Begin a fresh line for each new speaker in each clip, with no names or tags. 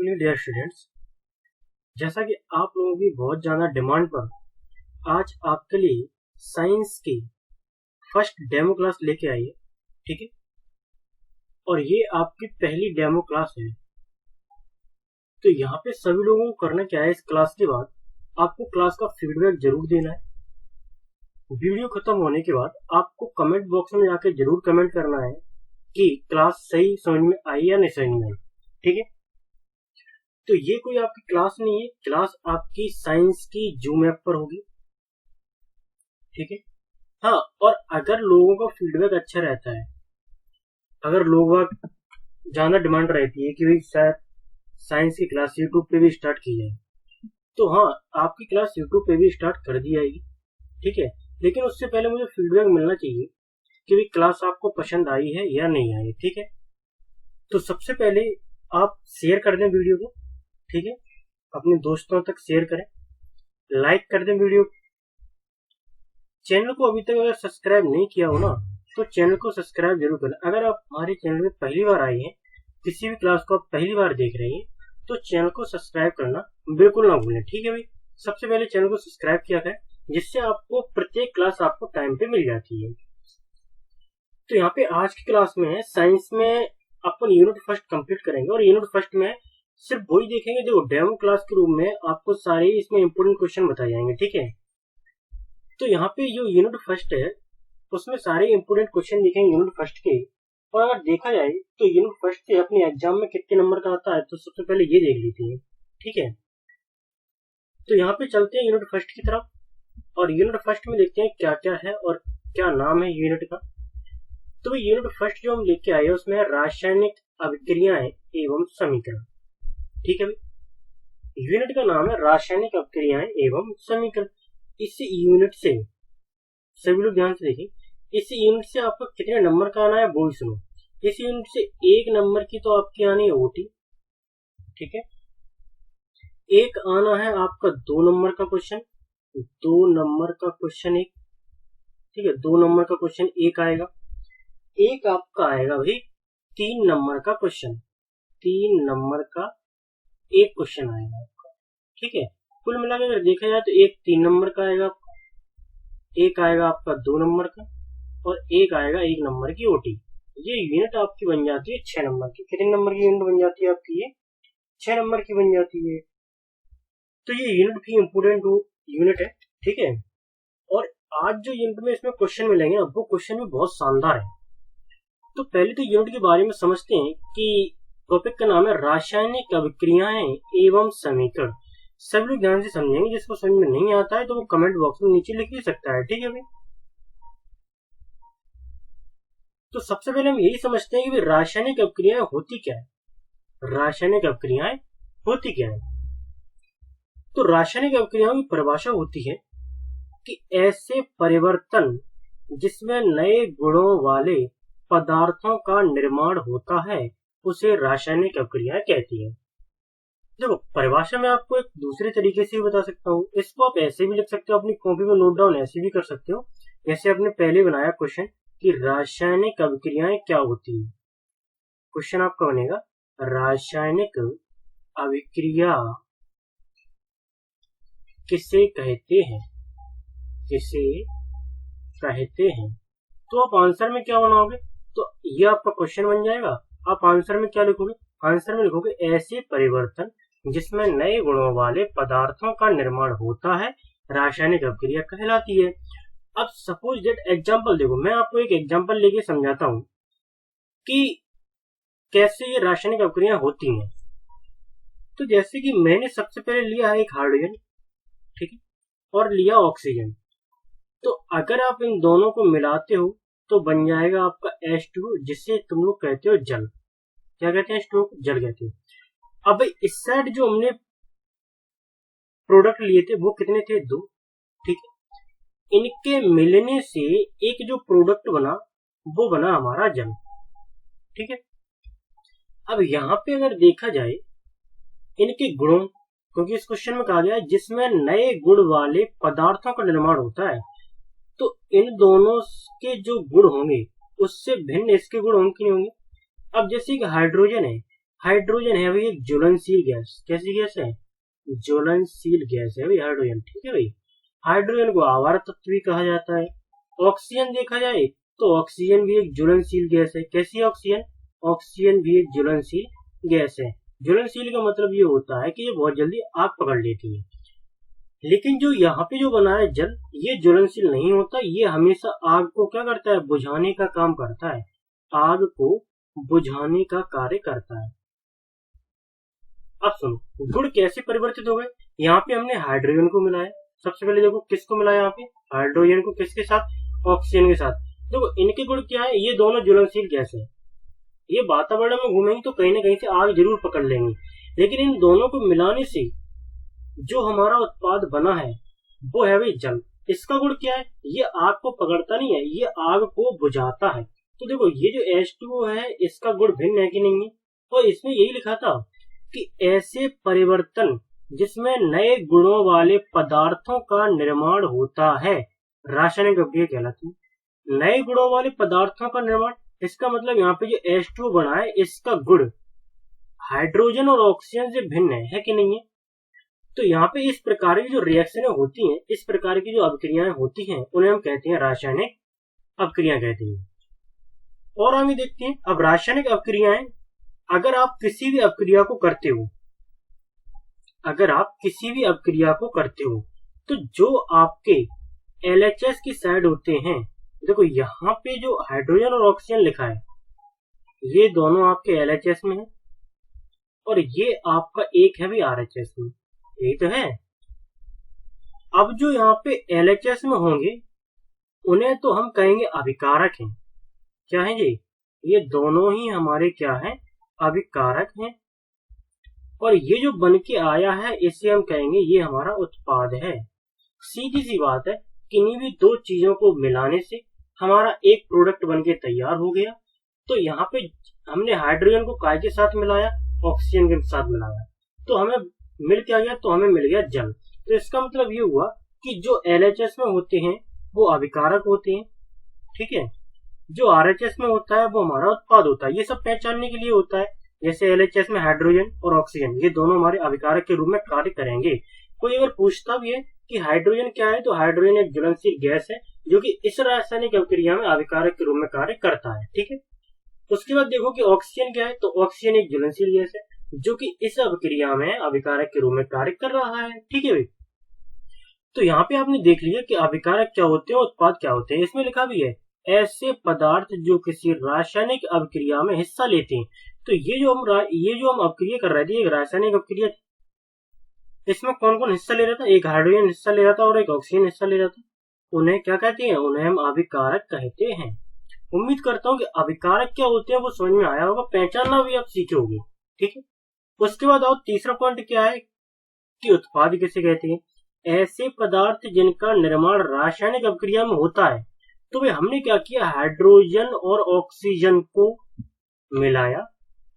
Evening dear students. जैसा कि आप लोगों की बहुत ज़्यादा डिमांड पर आज आपके लिए साइंस की फर्स्ट डेमो क्लास लेके आई है, ठीक है। और ये आपकी पहली डेमो क्लास है। तो यहाँ पे सभी लोगों को करना क्या है, इस क्लास के बाद आपको क्लास का फीडबैक जरूर देना है। वीडियो खत्म होने के बाद आपको कमेंट बॉक्स में जाके जरूर कमेंट करना है कि क्लास सही समझ में आई या नहीं समझ में आई, ठीक है। तो ये कोई आपकी क्लास नहीं है, क्लास आपकी साइंस की जूम ऐप पर होगी, ठीक है। हाँ, और अगर लोगों का फीडबैक अच्छा रहता है, अगर लोगों का ज्यादा डिमांड रहती है कि भाई शायद साइंस की क्लास यूट्यूब पे भी स्टार्ट की जाए, तो हाँ, आपकी क्लास यूट्यूब पे भी स्टार्ट कर दी जाएगी, ठीक है। लेकिन उससे पहले मुझे फीडबैक मिलना चाहिए कि भाई क्लास आपको पसंद आई है या नहीं आई, ठीक है। तो सबसे पहले आप शेयर कर दें वीडियो को, ठीक है, अपने दोस्तों तक शेयर करें, लाइक कर दें वीडियो। चैनल को अभी तक अगर सब्सक्राइब नहीं किया हो ना, तो चैनल को सब्सक्राइब जरूर करें। अगर आप हमारे चैनल में पहली बार आए हैं, किसी भी क्लास को आप पहली बार देख रहे हैं, तो चैनल को सब्सक्राइब करना बिल्कुल ना भूलें, ठीक है भाई। सबसे पहले चैनल को सब्सक्राइब किया करें, जिससे आपको प्रत्येक क्लास आपको टाइम पे मिल जाती है। तो यहाँ पे आज की क्लास में साइंस में अपन यूनिट फर्स्ट कंप्लीट करेंगे, और यूनिट फर्स्ट में सिर्फ वही देखेंगे जो डेमो क्लास के रूप में आपको सारे इसमें इंपोर्टेंट क्वेश्चन बताए जाएंगे, ठीक है। तो यहाँ पे जो यूनिट फर्स्ट है उसमें सारे इंपोर्टेंट क्वेश्चन दिखेंगे यूनिट फर्स्ट के। और अगर देखा जाए तो यूनिट फर्स्ट से अपने एग्जाम में कितने नंबर का आता है, तो सबसे पहले ये देख लेते हैं, ठीक है। तो यहाँ पे चलते हैं यूनिट फर्स्ट की तरफ, और यूनिट फर्स्ट में देखते हैं क्या क्या है और क्या नाम है यूनिट का। तो यूनिट फर्स्ट जो हम लेके आए उसमें रासायनिक अभिक्रियाएं एवं समीकरण, ठीक है भाई। यूनिट का नाम है रासायनिक अभिक्रियाएं एवं समीकरण। इस यूनिट से सभी लोग ध्यान से देखें, इस यूनिट से आपको कितने नंबर का आना है वो सुनो। इस यूनिट से 1 नंबर की तो आपकी आनी है ओटी, ठीक है। एक आना है आपका 2 नंबर का क्वेश्चन, 2 नंबर का क्वेश्चन एक, ठीक है, 2 नंबर का क्वेश्चन एक आएगा। एक आपका आएगा भाई 3 नंबर का क्वेश्चन, 3 नंबर का एक क्वेश्चन आएगा आपका, ठीक है। कुल मिलाकर अगर देखा जाए तो एक 3 नंबर का आएगा, एक आएगा आपका 2 नंबर का, और एक आएगा 1 नंबर की ओटी। ये यूनिट आपकी बन जाती है 6 नंबर की। कितने नंबर की यूनिट बन जाती है आपकी? ये 6 नंबर की बन जाती है। तो ये यूनिट भी इम्पोर्टेंट यूनिट है, ठीक है। और आज जो यूनिट में इसमें क्वेश्चन मिलेंगे वो क्वेश्चन भी बहुत शानदार है। तो पहले तो यूनिट के बारे में समझते हैं कि टॉपिक का नाम है रासायनिक अभिक्रियाएं एवं समीकरण। सब लोग ध्यान से समझेंगे, जिसको समझ में नहीं आता है तो वो कमेंट बॉक्स में नीचे लिख भी सकता है, ठीक है भाई। तो सबसे पहले हम यही समझते हैं कि रासायनिक अभिक्रियाएं होती क्या है। रासायनिक अभिक्रियाएं होती क्या है? तो रासायनिक अभिक्रियाओं की परिभाषा होती है कि ऐसे परिवर्तन जिसमें नए गुणों वाले पदार्थों का निर्माण होता है उसे रासायनिक अभिक्रियाएं कहती है। देखो, परिभाषा में आपको एक दूसरे तरीके से भी बता सकता हूँ। इसको आप ऐसे भी लिख सकते हो, अपनी कॉपी में नोट डाउन ऐसे भी कर सकते हो, जैसे आपने पहले बनाया क्वेश्चन कि रासायनिक अभिक्रियाएं क्या होती है। क्वेश्चन आपका बनेगा रासायनिक अभिक्रिया किसे कहते हैं, किसे कहते हैं। तो आप आंसर में क्या बनाओगे, तो ये आपका क्वेश्चन बन जाएगा। आप आंसर में क्या लिखोगे? आंसर में लिखोगे ऐसे परिवर्तन जिसमें नए गुणों वाले पदार्थों का निर्माण होता है रासायनिक अभिक्रिया कहलाती है। अब सपोज दैट एग्जांपल देखो, मैं आपको एक एग्जांपल लेके समझाता हूं कि कैसे ये रासायनिक अभिक्रिया होती हैं। तो जैसे कि मैंने सबसे पहले लिया है एक हाइड्रोजन, ठीक है, और लिया ऑक्सीजन। तो अगर आप इन दोनों को मिलाते हो तो बन जाएगा आपका H2, जिसे तुम लोग कहते हो जल। क्या कहते हैं? H2 जल कहते हैं। अब इस साइड जो हमने प्रोडक्ट लिए थे वो कितने थे? 2, ठीक है। इनके मिलने से एक जो प्रोडक्ट बना वो बना हमारा जल, ठीक है। अब यहाँ पे अगर देखा जाए इनके गुणों, क्योंकि इस क्वेश्चन में कहा गया है जिसमें नए गुण वाले पदार्थों का निर्माण होता है, तो इन दोनों के जो गुण होंगे उससे भिन्न इसके गुण होंगे कि नहीं होंगे। अब जैसे कि हाइड्रोजन है, हाइड्रोजन है भाई एक ज्वलनशील गैस। कैसी गैस है? ज्वलनशील गैस है भाई हाइड्रोजन। ठीक है भाई, हाइड्रोजन को आवर्त तत्व भी कहा जाता है। ऑक्सीजन देखा जाए तो ऑक्सीजन भी एक ज्वलनशील गैस है। कैसी है ऑक्सीजन? ऑक्सीजन भी एक ज्वलनशील गैस है। ज्वलनशील का मतलब ये होता है कि ये बहुत जल्दी आग पकड़ लेती है। लेकिन जो यहाँ पे जो बना है जल, ये ज्वलनशील नहीं होता, ये हमेशा आग को क्या करता है? बुझाने का काम करता है। आग को बुझाने का कार्य करता है। अब सुनो, गुण कैसे परिवर्तित हो गए। यहाँ पे हमने हाइड्रोजन को मिलाया। सबसे पहले देखो किसको मिलाया यहाँ पे? हाइड्रोजन को। किसके साथ? ऑक्सीजन के साथ। देखो इनके गुण क्या है? ये दोनों ज्वलनशील गैस है। ये वातावरण में घूमेंगे तो कहीं ना कहीं से आग जरूर पकड़ लेंगे, लेकिन इन दोनों को मिलाने से जो हमारा उत्पाद बना है वो है भाई जल। इसका गुण क्या है? ये आग को पकड़ता नहीं है, ये आग को बुझाता है। तो देखो ये जो H2O है इसका गुण भिन्न है कि नहीं है? और इसमें यही लिखा था कि ऐसे परिवर्तन जिसमें नए गुणों वाले पदार्थों का निर्माण होता है रासायनिक अभिक्रिया कहलाती है। नए गुणों वाले पदार्थों का निर्माण, इसका मतलब यहाँ पे जो H2O बना है इसका गुण हाइड्रोजन और ऑक्सीजन से भिन्न है कि नहीं है? तो यहाँ पे इस प्रकार की जो रिएक्शनें होती हैं, इस प्रकार की जो अभिक्रियाएं होती हैं, उन्हें हम कहते हैं रासायनिक अभिक्रिया कहते हैं। और आगे देखते हैं। अब रासायनिक अभिक्रियाएं, अगर आप किसी भी अभिक्रिया को करते हो, अगर आप किसी भी अभिक्रिया को करते हो तो जो आपके LHS की साइड होते हैं, देखो यहाँ पे जो हाइड्रोजन और ऑक्सीजन लिखा है ये दोनों आपके LHS में है और ये आपका एक है भी RHS में। यही तो है। अब जो यहाँ पे LHS में होंगे उन्हें तो हम कहेंगे अभिकारक हैं। क्या है ये दोनों ही हमारे क्या है? अभिकारक हैं। और ये जो बन के आया है इसे हम कहेंगे ये हमारा उत्पाद है। सीधी सी बात है, किन्हीं भी दो चीजों को मिलाने से हमारा एक प्रोडक्ट बन के तैयार हो गया। तो यहाँ पे हमने हाइड्रोजन को काय के साथ मिलाया? ऑक्सीजन के साथ मिलाया, तो हमें मिल क्या गया? तो हमें मिल गया जल। तो इसका मतलब ये हुआ कि जो LHS में होते हैं वो अभिकारक होते हैं, ठीक है। जो RHS में होता है वो हमारा उत्पाद होता है। ये सब पहचानने के लिए होता है। जैसे LHS में हाइड्रोजन और ऑक्सीजन ये दोनों हमारे अभिकारक के रूप में कार्य करेंगे। कोई अगर पूछता भी है कि हाइड्रोजन क्या है, तो हाइड्रोजन एक ज्वलनशील गैस है जो कि इस रासायनिक अभिक्रिया में अभिकारक के रूप में कार्य करता है, ठीक है। उसके बाद देखो कि ऑक्सीजन क्या है, तो ऑक्सीजन एक ज्वलनशील गैस है जो कि इस अभिक्रिया में अभिकारक के रूप में कार्य कर रहा है, ठीक है भाई। तो यहाँ पे आपने देख लिया कि अभिकारक क्या होते हैं, उत्पाद क्या होते हैं। इसमें लिखा भी है ऐसे पदार्थ जो किसी रासायनिक अभिक्रिया में हिस्सा लेते हैं। तो ये जो हम अभिक्रिया कर रहे थे, एक रासायनिक अभिक्रिया, इसमें कौन कौन हिस्सा ले रहा था? एक हाइड्रोजन हिस्सा ले रहा था और एक ऑक्सीजन हिस्सा ले रहा था। उन्हें क्या कहते हैं? उन्हें हम अभिकारक कहते हैं। उम्मीद करता हूँ कि अभिकारक क्या होते हैं वो समझ में आया होगा, पहचानना भी आप सीखे होंगे, ठीक है। उसके बाद और तीसरा पॉइंट क्या है कि उत्पाद किसे कहते हैं? ऐसे पदार्थ जिनका निर्माण रासायनिक अभिक्रिया में होता है। तो भाई हमने क्या किया? हाइड्रोजन और ऑक्सीजन को मिलाया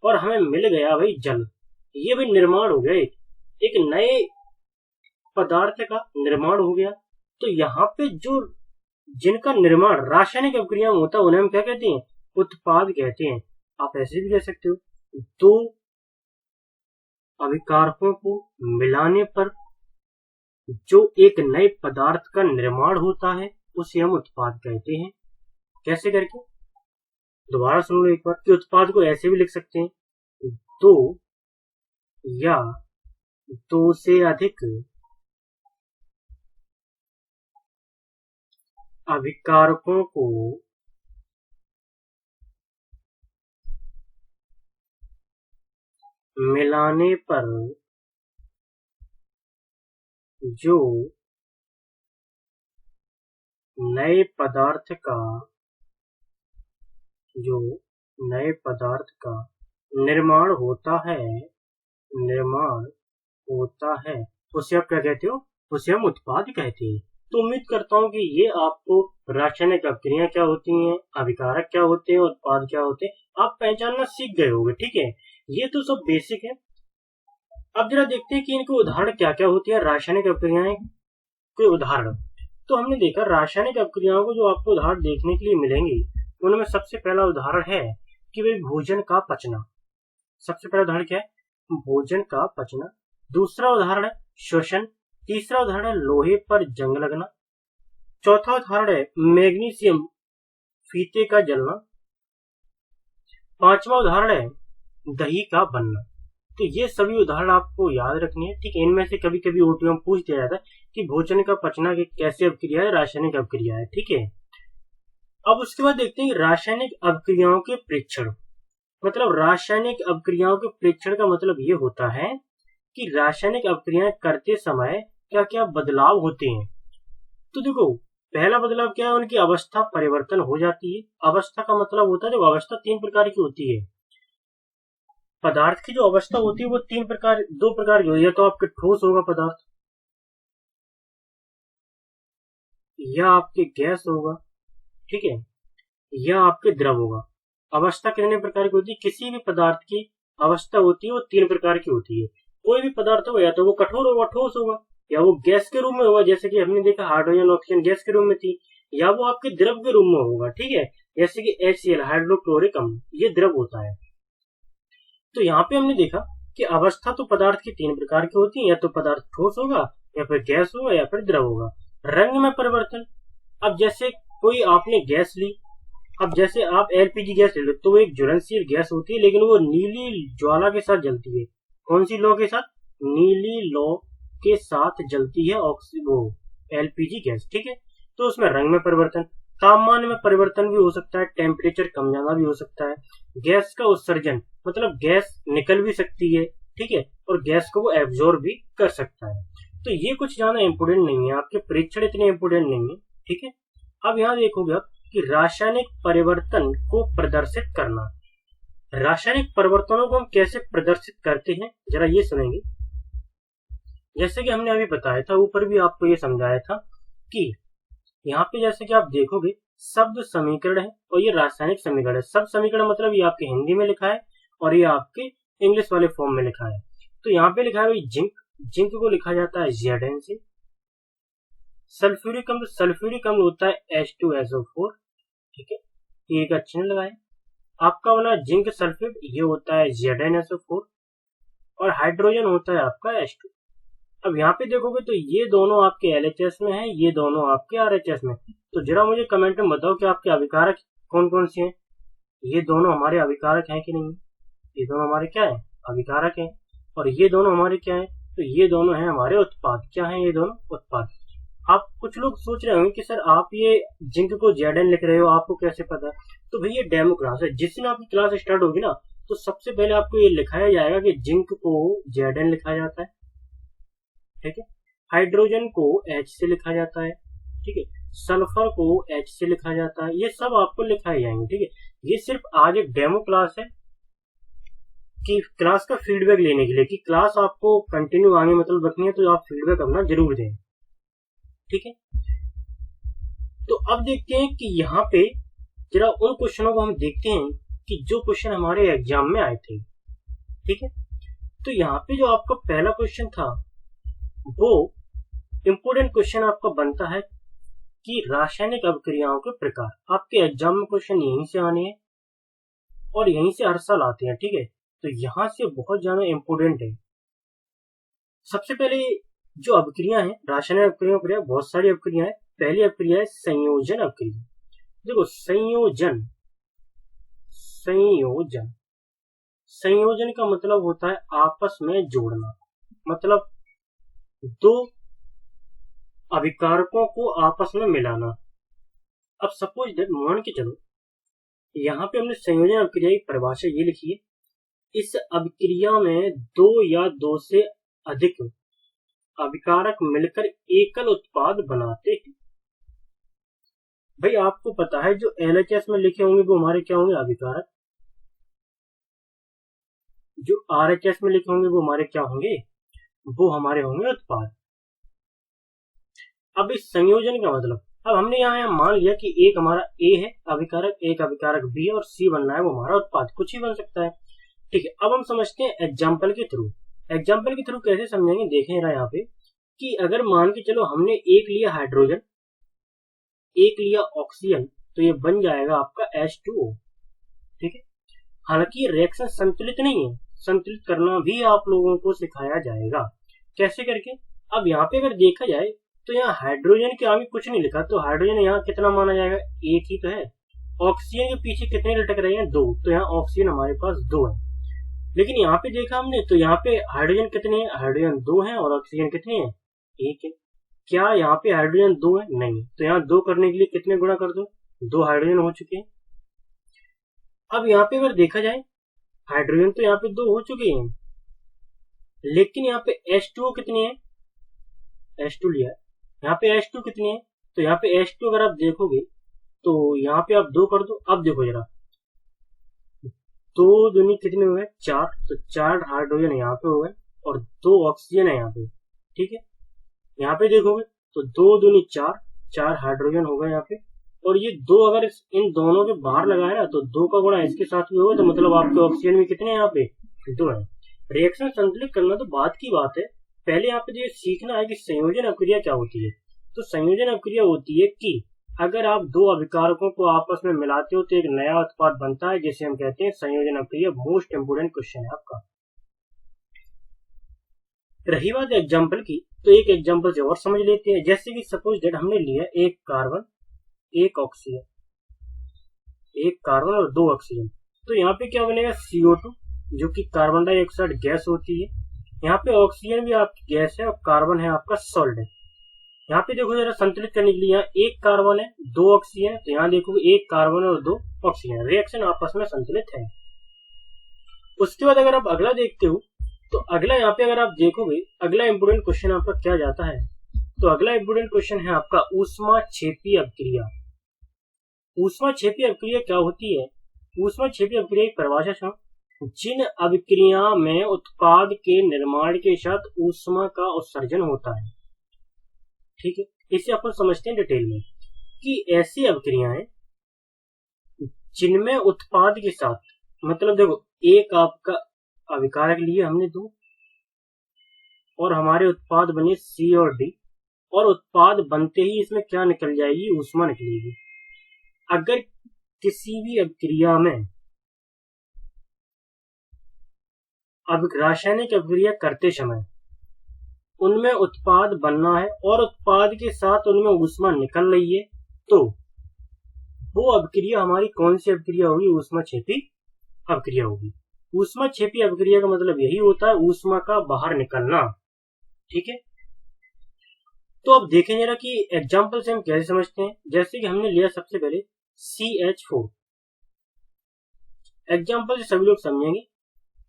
और हमें मिल गया भाई जल। ये भी निर्माण हो गया, एक नए पदार्थ का निर्माण हो गया। तो यहाँ पे जो जिनका निर्माण रासायनिक अभिक्रिया में होता है उन्हें हम क्या कहते हैं? उत्पाद कहते हैं। आप ऐसे भी कह सकते हो, दो अभिकारकों को मिलाने पर जो एक नए पदार्थ का निर्माण होता है उसे हम उत्पाद कहते हैं। कैसे करके? दोबारा सुन लो एक बार कि उत्पाद को ऐसे भी लिख सकते हैं, दो या दो से अधिक अभिकारकों को मिलाने पर जो नए पदार्थ का निर्माण होता है उसे आप क्या कहते हो? उसे हम उत्पाद कहते हैं। तो उम्मीद करता हूँ कि ये आपको रासायनिक अभिक्रिया क्या होती हैं, अभिकारक क्या होते हैं, उत्पाद क्या होते हैं, आप पहचानना सीख गए होंगे, ठीक है। ये तो सब बेसिक है। अब जरा देखते हैं कि इनके उदाहरण क्या क्या होती है रासायनिक अभिक्रियाएं के उदाहरण। तो हमने देखा रासायनिक अभिक्रियाओं को जो आपको उदाहरण देखने के लिए मिलेंगे उनमें सबसे पहला उदाहरण है कि भाई भोजन का पचना। सबसे पहला उदाहरण क्या है? भोजन का पचना। दूसरा उदाहरण है श्वसन। तीसरा उदाहरण है लोहे पर जंग लगना। चौथा उदाहरण है मैग्नीशियम फीते का जलना। पांचवा उदाहरण है दही का बनना। तो ये सभी उदाहरण आपको याद रखनी है, ठीक है। इनमें से कभी कभी ओटीओ में पूछ दिया जाता है कि भोजन का पचना कैसे अपक्रिया है, रासायनिक अपक्रिया है, ठीक है। अब उसके बाद देखते हैं रासायनिक अपक्रियाओं के प्रेक्षण। मतलब रासायनिक अपक्रियाओं के प्रेक्षण का मतलब ये होता है कि रासायनिक अपक्रियाएं करते समय क्या क्या बदलाव होते हैं। तो देखो, पहला बदलाव क्या है? उनकी अवस्था परिवर्तन हो जाती है। अवस्था का मतलब होता है, देखो अवस्था तीन प्रकार की होती है। पदार्थ की जो अवस्था होती है वो दो प्रकार की होती है। या तो आपके ठोस होगा पदार्थ, या आपके गैस होगा, ठीक है, या आपके द्रव होगा। अवस्था कितने प्रकार की होती है? किसी भी पदार्थ की अवस्था होती है वो तीन प्रकार की होती है। कोई भी पदार्थ होगा, या तो वो कठोर होगा, ठोस होगा, या वो गैस के रूप में होगा, जैसे कि हमने देखा हाइड्रोजन ऑक्सीजन गैस के रूप में थी, या वो आपके द्रव के रूप में होगा, ठीक है, जैसे कि HCl हाइड्रोक्लोरिक अम्ल, ये द्रव होता है। तो यहाँ पे हमने देखा कि अवस्था तो पदार्थ की तीन प्रकार की होती है, या तो पदार्थ ठोस होगा, या फिर गैस होगा, या फिर द्रव होगा। रंग में परिवर्तन। अब जैसे कोई आपने गैस ली, अब जैसे आप LPG गैस ले लो, तो वो एक ज्वलनशील गैस होती है, लेकिन वो नीली ज्वाला के साथ जलती है। कौन सी लौ के साथ? नीली लौ के साथ जलती है वो LPG गैस, ठीक है। तो उसमें रंग में परिवर्तन। तापमान में परिवर्तन भी हो सकता है, टेम्परेचर कम ज्यादा भी हो सकता है। गैस का उत्सर्जन, मतलब गैस निकल भी सकती है, ठीक है, और गैस को वो एब्जॉर्ब भी कर सकता है। तो ये कुछ ज्यादा इंपोर्टेंट नहीं है, आपके परीक्षण इतने इंपोर्टेंट नहीं है, ठीक है। अब यहाँ देखोगे आप कि रासायनिक परिवर्तन को प्रदर्शित करना। रासायनिक परिवर्तनों को हम कैसे प्रदर्शित करते हैं, जरा ये सुनेंगे। जैसे कि हमने अभी बताया था, ऊपर भी आपको ये समझाया था कि यहाँ पे जैसे कि आप देखोगे शब्द समीकरण है और ये रासायनिक समीकरण है। शब्द समीकरण मतलब ये आपके हिंदी में लिखा है और ये आपके इंग्लिश वाले फॉर्म में लिखा है। तो यहाँ पे लिखा है जिंक, जिंक को लिखा जाता है Zn से। सल्फ्यूरिक अम्ल होता है H2SO4, ठीक है, ये का चिन्ह लगाए। आपका वाला जिंक सल्फेट ये होता है ZnSO4 और हाइड्रोजन होता है आपका H2। अब यहाँ पे देखोगे तो ये दोनों आपके LHS में है, ये दोनों आपके RHS में। तो जरा मुझे कमेंट में बताओ कि आपके अभिकारक कौन कौन से हैं। ये दोनों हमारे अभिकारक हैं कि नहीं? ये दोनों हमारे क्या है? अभिकारक हैं। और ये दोनों हमारे क्या है? तो ये दोनों हैं हमारे उत्पाद। क्या है ये दोनों? उत्पाद। आप कुछ लोग सोच रहे होंगे कि सर आप ये जिंक को Zn लिख रहे हो, आपको कैसे पता? तो भैया डेमो क्लास है, जिस दिन आपकी क्लास स्टार्ट होगी ना, तो सबसे पहले आपको ये लिखाया जाएगा कि जिंक को Zn लिखा जाता है, ठीक है, हाइड्रोजन को H से लिखा जाता है, ठीक है, सल्फर को H से लिखा जाता है। ये सब आपको लिखाए जाएंगे, ठीक है। ये सिर्फ आज एक डेमो क्लास है कि क्लास का फीडबैक लेने के लिए, कि क्लास आपको कंटिन्यू आगे मतलब रखनी है, तो आप फीडबैक अपना जरूर दें, ठीक है। तो अब देखते हैं कि यहाँ पे जरा उन क्वेश्चनों को हम देखते हैं कि जो क्वेश्चन हमारे एग्जाम में आए थे, ठीक है। तो यहाँ पे जो आपका पहला क्वेश्चन था वो इंपोर्टेंट क्वेश्चन आपका बनता है कि रासायनिक अभिक्रियाओं के प्रकार। आपके एग्जाम में क्वेश्चन यहीं से आने हैं और यहीं से हर साल आते हैं, ठीक है। तो यहाँ से बहुत ज्यादा इंपोर्टेंट है। सबसे पहले जो अभिक्रिया है, रासायनिक अभिक्रिया बहुत सारी अभिक्रिया है। पहली अभिक्रिया है संयोजन अभिक्रिया। देखो संयोजन संयोजन का मतलब होता है आपस में जोड़ना, मतलब दो अभिकारकों को आपस में मिलाना। अब सपोज दैट मान के चलो यहाँ पे हमने संयोजन अभिक्रिया की परिभाषा ये लिखी है, इस अभिक्रिया में दो या दो से अधिक अभिकारक मिलकर एकल उत्पाद बनाते हैं। भाई आपको पता है जो LHS में लिखे होंगे वो हमारे क्या होंगे? अभिकारक। जो RHS में लिखे होंगे वो हमारे क्या होंगे? वो हमारे होंगे उत्पाद। अब इस संयोजन का मतलब, अब हमने यहाँ मान लिया कि एक हमारा A है अभिकारक, एक अभिकारक B है और C बनना है वो हमारा उत्पाद, कुछ ही बन सकता है, ठीक है। अब हम समझते हैं एग्जाम्पल के थ्रू। एग्जाम्पल के थ्रू कैसे समझेंगे, देखें यहाँ पे कि अगर मान के चलो हमने एक लिया हाइड्रोजन, एक लिया ऑक्सीजन, तो ये बन जाएगा आपका H2O, ठीक है। हालांकि रिएक्शन संतुलित नहीं है, संतुलित करना भी आप लोगों को सिखाया जाएगा। कैसे करके? अब यहाँ पे अगर देखा जाए तो यहाँ हाइड्रोजन के आगे कुछ नहीं लिखा, तो हाइड्रोजन यहाँ कितना माना जाएगा? एक ही तो है। ऑक्सीजन के पीछे कितने लटक रहे हैं? 2, तो यहाँ ऑक्सीजन हमारे पास 2 है। लेकिन यहाँ पे देखा हमने तो यहाँ पे हाइड्रोजन कितने हैं? हाइड्रोजन 2 है और ऑक्सीजन कितने हैं? 1 है। क्या यहाँ पे हाइड्रोजन 2 है? नहीं। तो यहाँ 2 करने के लिए कितने गुणा कर दो? 2 हाइड्रोजन हो चुके हैं। अब यहाँ पे अगर देखा जाए हाइड्रोजन तो यहाँ पे 2 हो चुके हैं, लेकिन यहाँ पे H2O कितने हैं? H2 लिया, यहाँ पे H2 कितने हैं? तो यहाँ पे H2 अगर आप देखोगे तो यहाँ पे आप 2 कर दो। अब देखो जरा, 2 दूनी कितने हुए? 4, तो 4 हाइड्रोजन यहाँ पे हो गए और 2 ऑक्सीजन है यहाँ पे। ठीक है, यहाँ पे देखोगे तो 2 दूनी 4, 4 हाइड्रोजन हो गए यहाँ पे, और ये 2 अगर इन दोनों के बाहर लगाए ना तो 2 का गुणा इसके साथ भी होगा, तो मतलब आपके ऑक्सीजन में कितने हैं? यहाँ पे 2 है। रिएक्शन संतुलित करना तो बात की बात है, पहले यहाँ पे जो सीखना है कि संयोजन अभिक्रिया क्या होती है। तो संयोजन अभिक्रिया होती है कि अगर आप 2 अभिकारकों को आपस में मिलाते हो तो एक नया उत्पाद बनता है, जिसे हम कहते हैं संयोजन अभिक्रिया। मोस्ट इंपोर्टेंट क्वेश्चन है आपका। रही बात एग्जाम्पल की, तो एक एग्जाम्पल से और समझ लेते हैं। जैसे कि सपोज दैट हमने लिया एक कार्बन, एक ऑक्सीजन, एक कार्बन और 2 ऑक्सीजन, तो यहाँ पे क्या बनेगा? CO2, जो कि कार्बन डाइऑक्साइड गैस होती है। यहाँ पे ऑक्सीजन भी आपकी गैस है और कार्बन है आपका सॉल्ट है। यहाँ पे देखो जरा, संतुलित करने के लिए यहाँ एक कार्बन है, 2 ऑक्सीजन है, तो यहाँ देखोगे एक कार्बन और 2 ऑक्सीजन, रिएक्शन आपस में संतुलित है। उसके बाद अगर आप अगला देखते हो तो अगला यहाँ पे अगर आप देखोगे, अगला इंपोर्टेंट क्वेश्चन आपका क्या जाता है? तो अगला इंपोर्टेंट क्वेश्चन है आपका ऊष्माक्षेपी अभिक्रिया। ऊष्माक्षेपी अभिक्रिया क्या होती है? ऊष्माक्षेपी अभिक्रिया एक परिभाषा सुनो, जिन अभिक्रिया में उत्पाद के निर्माण के साथ ऊष्मा का उत्सर्जन होता है। ठीक है, इसे अपन समझते हैं डिटेल में कि ऐसी अभिक्रियाएं जिनमें उत्पाद के साथ, मतलब देखो एक आपका अभिकारक लिए हमने 2 और हमारे उत्पाद बने C और D, और उत्पाद बनते ही इसमें क्या निकल जाएगी? ऊष्मा निकलेगी। अगर किसी भी अभिक्रिया में रासायनिक अभिक्रिया करते समय उनमें उत्पाद बनना है और उत्पाद के साथ उनमें ऊष्मा निकल रही है, तो वो अभिक्रिया हमारी कौन सी अभिक्रिया होगी? ऊष्माक्षेपी अभिक्रिया होगी। ऊष्माक्षेपी अभिक्रिया का मतलब यही होता है ऊष्मा का बाहर निकलना। ठीक है, तो अब देखें जरा कि एग्जाम्पल से हम कैसे समझते हैं। जैसे कि हमने लिया सबसे पहले CH4, एग्जाम्पल से सभी लोग समझेंगे।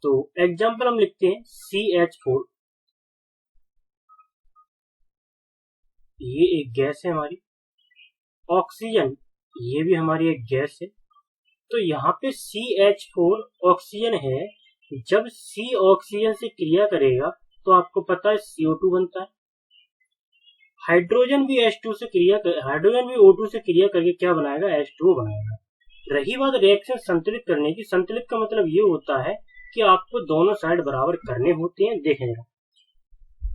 तो एग्जाम्पल हम लिखते हैं CH4, ये एक गैस है हमारी। ऑक्सीजन, ये भी हमारी एक गैस है। तो यहाँ पे CH4 ऑक्सीजन है, जब C ऑक्सीजन से क्रिया करेगा तो आपको पता है CO2 बनता है। हाइड्रोजन भी H2 से क्रिया हाइड्रोजन भी O2 से क्रिया करके क्या बनाएगा? H2O बनाएगा। रही बात रिएक्शन संतुलित करने की, संतुलित का मतलब ये होता है कि आपको दोनों साइड बराबर करने होते हैं। देखें जरा,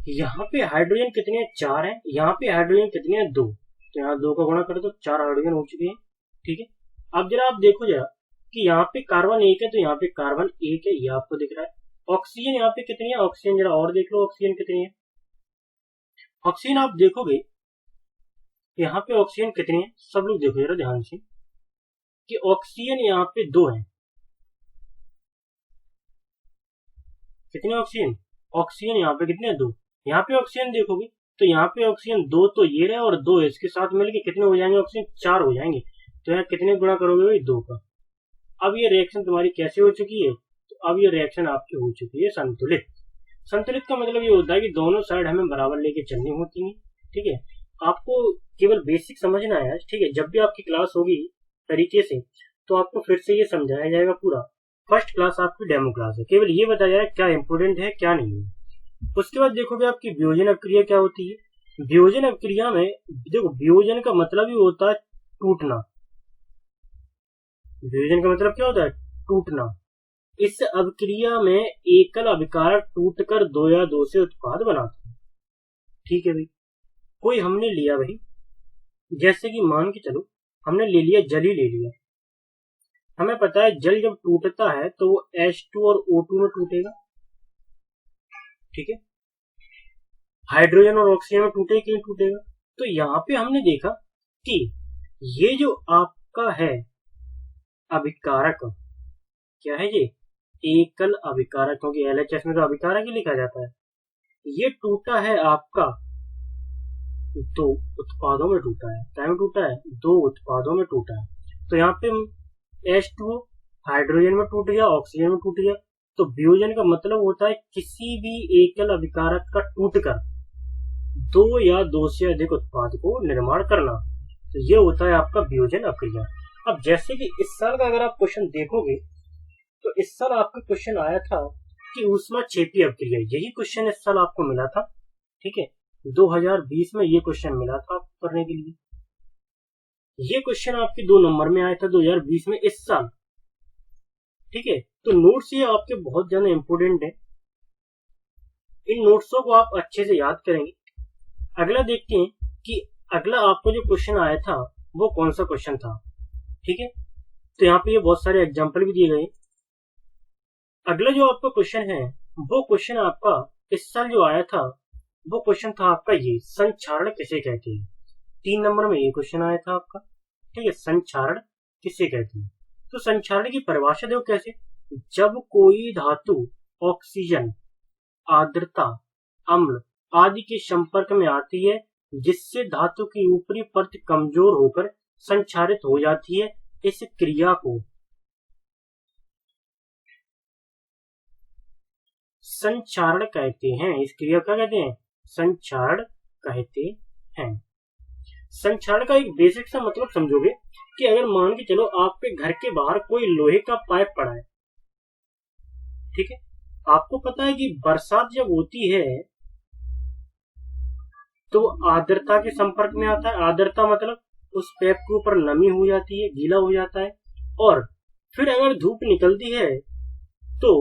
यहाँ पे हाइड्रोजन कितने हैं? 4 है। यहाँ पे हाइड्रोजन कितने हैं? 2, तो यहाँ 2 का गुणा कर दो, 4 हाइड्रोजन हो चुके हैं। ठीक है, अब जरा आप देखो जरा कि यहाँ पे कार्बन 1 है, तो यहाँ पे कार्बन 1 है, ये आपको दिख रहा है। ऑक्सीजन यहाँ पे कितनी है? ऑक्सीजन जरा और देख लो, ऑक्सीजन कितनी है? ऑक्सीजन आप देखोगे यहाँ पे ऑक्सीजन कितनी है? सब लोग देखो जरा ध्यान से कि ऑक्सीजन यहाँ पे 2 है। कितने ऑक्सीजन? ऑक्सीजन यहाँ पे कितने? 2। यहाँ पे ऑक्सीजन देखोगे तो यहाँ पे ऑक्सीजन 2 तो ये रहे, और 2 इसके साथ मिलके कितने हो जाएंगे? ऑक्सीजन 4 हो जाएंगे। तो यहाँ कितने गुणा करोगे भाई? 2 का। अब ये रिएक्शन तुम्हारी कैसे हो चुकी है? तो अब ये रिएक्शन आपकी हो चुकी है संतुलित। संतुलित का मतलब ये होता है कि दोनों साइड हमें बराबर लेके चलनी होती है। ठीक है, आपको केवल बेसिक समझना है। ठीक है, जब भी आपकी क्लास होगी तरीके से तो आपको फिर से ये समझाया जाएगा पूरा। फर्स्ट क्लास आपकी डेमो क्लास है, केवल ये बताया जाएगा क्या इंपोर्टेंट है क्या नहीं है। उसके बाद देखोगे आपकी वियोजन अभिक्रिया क्या होती है। वियोजन अभिक्रिया में देखो, वियोजन का मतलब ही होता है टूटना। वियोजन का मतलब क्या होता है? टूटना। इस अभिक्रिया में एकल अभिकारक टूटकर 2 या 2 से उत्पाद बनाते हैं। ठीक है भाई, कोई हमने लिया भाई, जैसे कि मान के चलो हमने ले लिया जल ही ले लिया, हमें पता है जल जब टूटता है तो वो H2 और O2 में टूटेगा, ठीक है। हाइड्रोजन और ऑक्सीजन में टूटेगा कि नहीं टूटेगा। तो यहाँ पे हमने देखा कि ये जो आपका है अभिकारक, क्या है ये, एकल अभिकारक, क्योंकि LHS में तो अभिकारक ही लिखा जाता है। ये टूटा है आपका दो उत्पादों में टूटा है, क्या में टूटा है, दो उत्पादों में टूटा है। तो यहाँ पे H2O हाइड्रोजन में टूट गया, ऑक्सीजन में टूट गया। तो वियोजन का मतलब होता है किसी भी एकल अभिकारक का टूटकर दो या दो से अधिक उत्पाद को निर्माण करना। तो ये होता है आपका वियोजन अक्रिया। अब जैसे कि इस साल का अगर आप क्वेश्चन देखोगे तो इस साल आपका क्वेश्चन आया था कि ऊष्माक्षेपी अभिक्रिया, यही क्वेश्चन इस साल आपको मिला था, ठीक है। 2020 में ये क्वेश्चन मिला था आपको करने के लिए। ये क्वेश्चन आपके 2 नंबर में आया था 2020 में इस साल, ठीक है। तो नोट्स ये आपके बहुत ज्यादा इंपोर्टेंट है, इन नोट्सों को आप अच्छे से याद करेंगे। अगला देखते हैं कि अगला आपको जो क्वेश्चन आया था वो कौन सा क्वेश्चन था, ठीक है। तो यहाँ पे ये बहुत सारे एग्जाम्पल भी दिए गए। अगला जो आपका क्वेश्चन है वो क्वेश्चन आपका इस साल जो आया था वो क्वेश्चन था आपका ये, संक्षारण किसे कहते हैं। 3 नंबर में ये क्वेश्चन आया था आपका, ठीक है, संक्षारण किसे कहते हैं। तो संक्षारण की परिभाषा देखो कैसे, जब कोई धातु ऑक्सीजन, आर्द्रता, अम्ल आदि के संपर्क में आती है जिससे धातु की ऊपरी परत कमजोर होकर संक्षारित हो जाती है, इस क्रिया को संक्षारण कहते हैं। इस क्रिया का कहते हैं संक्षारण कहते हैं। संक्षारण का एक बेसिक सा मतलब समझोगे कि अगर मान के चलो आपके घर के बाहर कोई लोहे का पाइप पड़ा है, ठीक है, आपको पता है कि बरसात जब होती है तो आर्द्रता के संपर्क में आता है। आर्द्रता मतलब उस पाइप के ऊपर नमी हो जाती है, गीला हो जाता है, और फिर अगर धूप निकलती है तो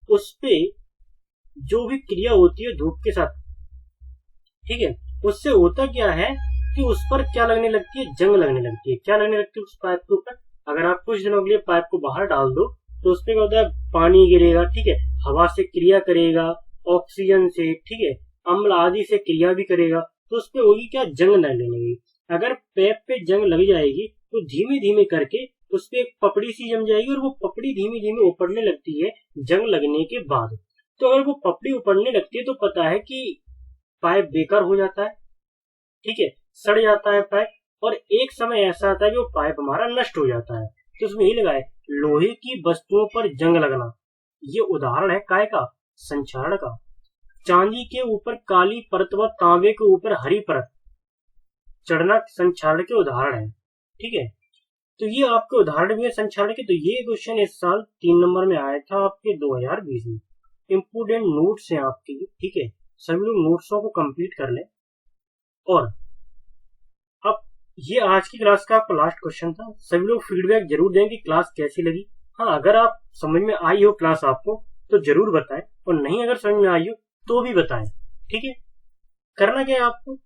उस पे जो भी क्रिया होती है धूप के साथ, ठीक है, उससे होता क्या है कि उस पर क्या लगने लगती है, जंग लगने लगती है। क्या लगने लगती है उस पाइप के ऊपर, अगर आप कुछ दिनों के लिए पाइप को बाहर डाल दो तो उस पर क्या होता है, पानी गिरेगा, ठीक है, हवा से क्रिया करेगा, ऑक्सीजन से, ठीक है, अम्ल आदि से क्रिया भी करेगा, तो उस पर होगी क्या, जंग लगने लगेगी। अगर पाइप पे जंग लग जाएगी तो धीमे धीमे करके उस पर एक पपड़ी सी जम जाएगी और वो पपड़ी धीमे धीमे उपड़ने लगती है जंग लगने के बाद। तो अगर वो पपड़ी उपड़ने लगती है तो पता है कि पाइप बेकार हो जाता है, ठीक है, सड़ जाता है पाइप, और एक समय ऐसा आता है कि वो पाइप हमारा नष्ट हो जाता है। तो उसमें यही लगा है लोहे की वस्तुओं पर जंग लगना, ये उदाहरण है काय का, संक्षारण का। चांदी के ऊपर काली परत व तांबे के ऊपर हरी परत चढ़ना संक्षारण के उदाहरण है, ठीक है। तो ये आपके उदाहरण भी है संक्षारण के। तो ये क्वेश्चन इस साल 3 नंबर में आया था आपके 2020 में। इंपोर्टेंट नोट्स हैं आपके, ठीक है, सभी लोग नोट्सों को कंप्लीट कर लें। और अब ये आज की क्लास का आपका लास्ट क्वेश्चन था, सभी लोग फीडबैक जरूर दें कि क्लास कैसी लगी। हाँ, अगर आप समझ में आई हो क्लास आपको तो जरूर बताएं, और नहीं अगर समझ में आई हो तो भी बताएं, ठीक है। करना क्या है आपको,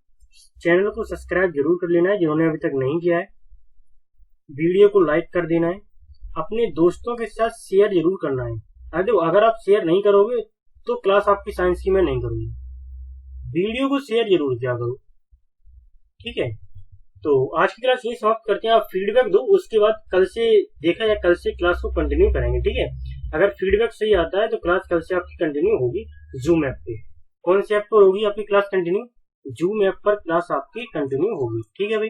चैनल को सब्सक्राइब जरूर कर लेना है जिन्होंने अभी तक नहीं किया है, वीडियो को लाइक कर देना है, अपने दोस्तों के साथ शेयर जरूर करना है। अगर आप शेयर नहीं करोगे तो क्लास आपकी साइंस की मैं नहीं करूंगी। वीडियो को शेयर जरूर किया करो, ठीक है। तो आज की क्लास यही समाप्त करते हैं। आप फीडबैक दो, उसके बाद कल से देखा जाए, कल से क्लास को कंटिन्यू करेंगे, ठीक है। अगर फीडबैक सही आता है तो क्लास कल से आपकी कंटिन्यू होगी जूम ऐप पे। कौन से ऐप पर होगी आपकी क्लास कंटिन्यू, जूम ऐप पर क्लास आपकी कंटिन्यू होगी, ठीक है भाई।